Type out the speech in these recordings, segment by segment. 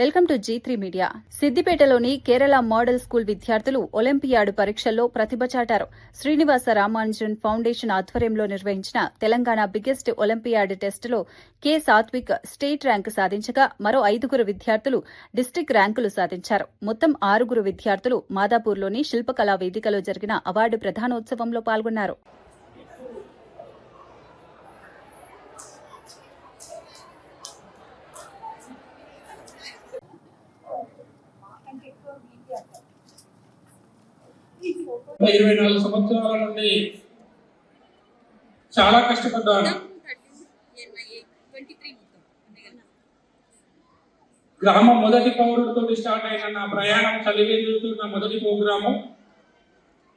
Welcome to G3 media. సిద్దిపేటలోని Kerala model school విద్యార్థులు Olympiad పరీక్షల్లో ప్రతిభ చాటారు. శ్రీనివాస రామానుజన్ ఫౌండేషన్ ఆధ్వర్యంలో నిర్వహించిన తెలంగాణ బిగ్గెస్ట్ ఒలింపియాడ్ టెస్టులో కె సాత్విక్ స్టేట్ ర్యాంకు సాధించగా మరో 5 విద్యార్థులు డిస్టిక్ ర్యాంకులు సాధించారు. మొత్తం 6 విద్యార్థులు మాదాపూర్లోని శిల్పకళా వేదికలో జరిగిన అవార్డు ప్రధానోత్సవంలో పాల్గొన్నారు. గత 24 సంవత్సరాల నుండి చాలా కష్టపడ్డాను. గ్రామం మొదటి పౌరుడితో స్టార్ట్ అయిన నా ప్రయాణం చదివేతున్న మొదటి ప్రోగ్రాము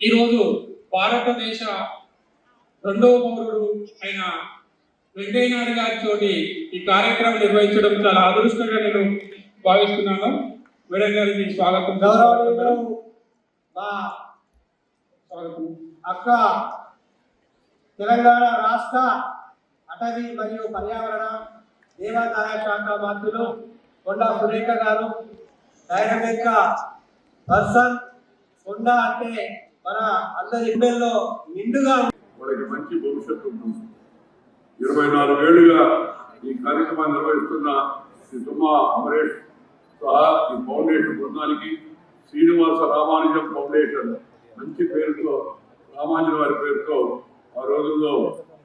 ఈరోజు భారతదేశ 2వ పౌరుడు అయిన వెంకయ్య నాయుడు గారితో ఈ కార్యక్రమం నిర్వహించడం చాలా అదృష్టంగా నేను భావిస్తున్నాను. మేడం గారికి స్వాగతం. అక్క తెలంగాణ రాష్ట్ర అటవీ మరియు పర్యావరణ దేవాదాయ శాఖ మంత్రులు కొండా సురేఖ గారు డైనమిక్ పర్సన్. కొండా అంటే మన అందరి ఇళ్ళల్లో నిండుగా వాళ్ళకి మంచి భవిష్యత్తు ఉంటుంది. 24 ఏళ్లుగా ఈ కార్యక్రమాన్ని నిర్వహిస్తున్న శ్రీ తుమ్మా అమరేష్ సహా ఈ ఫౌండేషన్ బృందానికి శ్రీనివాస రామానుజం ఫౌండేషన్ మంచి పేరుతో రామానుజన్ వారి పేరుతో ఆ రోజుల్లో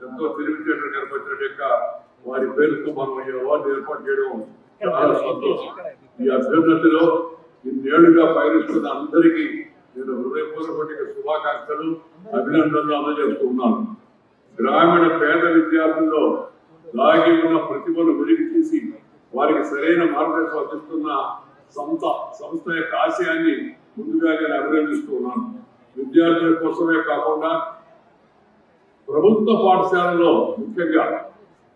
ఎంతో తెలివితేటలు కనపరిచిన వారి పేరుతో మనం ఈ అవార్డు ఏర్పాటు చేయడం చాలా సంతోషం. ఈ అభ్యున్నతిలో ఇన్నేళ్లుగా పయనిస్తున్న అందరికీ నేను హృదయపూర్వక శుభాకాంక్షలు అభినందనలు అందజేస్తున్నాను. గ్రామీణ పేద విద్యార్థుల్లో దాగి ఉన్న ప్రతిభను వెలికి తీసి వారికి సరైన మార్గదర్శనం అందిస్తున్న సంస్థ యొక్క ఆశయాన్ని ముందుగా నేను అభినందిస్తున్నాను. విద్యార్థుల కోసమే కాకుండా ప్రభుత్వ పాఠశాలలో ముఖ్యంగా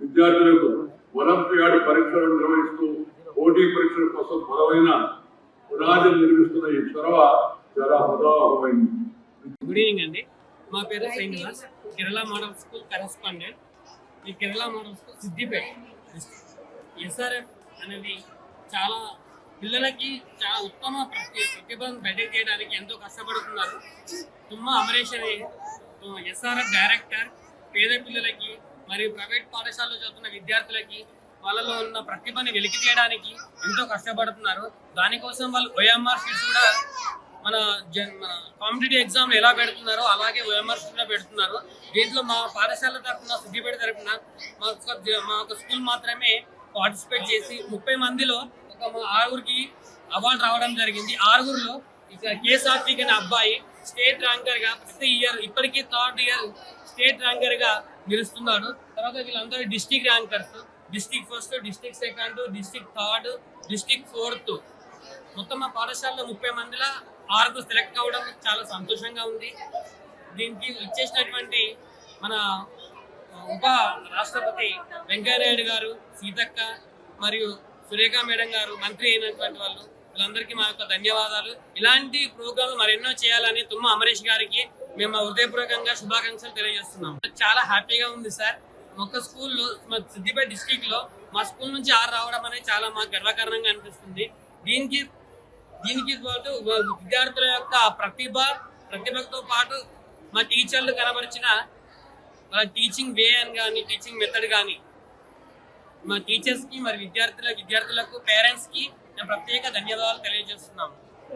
విద్యార్థులకు ఒలింపియాడ్ పరీక్షలు నిర్వహిస్తూ పోటీ పరీక్షల కోసం బలమైన పునాదిని నిర్మిస్తున్న ఈ చొరవ చాలా ఉదాహరణమైంది. గుడ్ ఈవినింగ్ అండి. మా పేరు Srinivas, Kerala model school correspondent. ఈ Kerala model school Siddipet. SRF అనేది చాలా పిల్లలకి చాలా ఉత్తమ ప్రతిభను బయటకు చేయడానికి ఎంతో కష్టపడుతున్నారు. తుమ్మా అమరేష్ అనే SRF డైరెక్టర్ పేద పిల్లలకి మరియు ప్రైవేట్ పాఠశాలలో చదువుతున్న విద్యార్థులకి వాళ్ళలో ఉన్న ప్రతిభని వెలికి తీయడానికి ఎంతో కష్టపడుతున్నారు. దానికోసం వాళ్ళు OMR షీట్స్ కూడా మన కాంపిటేటివ్ ఎగ్జామ్లు ఎలా పెడుతున్నారో అలాగే OMR షీట్స్ కూడా పెడుతున్నారు. దీంట్లో మా పాఠశాల తరఫున సిద్దిపేట తరఫున మా ఒక స్కూల్ మాత్రమే పార్టిసిపేట్ చేసి 30 మందిలో ఒక 6 అవార్డు రావడం జరిగింది. 6లో కె సాత్విక్ అనే అబ్బాయి స్టేట్ ర్యాంకర్ గా ప్రతి ఇయర్ ఇప్పటికీ 3rd ఇయర్ స్టేట్ ర్యాంకర్ గా నిలుస్తున్నాడు. తర్వాత వీళ్ళందరూ district rankers, district 1st, district 2nd, district 3rd, district 4th. మొత్తం మా పాఠశాలలో 30 మందిలో 6 సెలెక్ట్ కావడం చాలా సంతోషంగా ఉంది. దీనికి ఇచ్చేసినటువంటి మన ఉప రాష్ట్రపతి వెంకయ్య నాయుడు గారు, సీతక్క మరియు సురేఖ మేడం గారు, మంత్రి అయినటువంటి వాళ్ళు, వీళ్ళందరికీ మా యొక్క ధన్యవాదాలు. ఇలాంటి ప్రోగ్రాంలు మరెన్నో చేయాలని తుమ్మా అమరేష్ గారికి మేము హృదయపూర్వకంగా శుభాకాంక్షలు తెలియజేస్తున్నాం. చాలా హ్యాపీగా ఉంది సార్. ఒక స్కూల్లో మా సిద్దిపేట డిస్ట్రిక్ట్ లో మా స్కూల్ నుంచి 6 రావడం అనేది చాలా మాకు గర్వకారణంగా అనిపిస్తుంది. దీనికి పాటు విద్యార్థుల యొక్క ప్రతిభతో పాటు మా టీచర్లు కనబరిచిన వాళ్ళ టీచింగ్ వే అని కానీ టీచింగ్ మెథడ్ కానీ మా టీచర్స్కి మరి విద్యార్థులకు పేరెంట్స్కి నేను ప్రత్యేక ధన్యవాదాలు తెలియజేస్తున్నాము.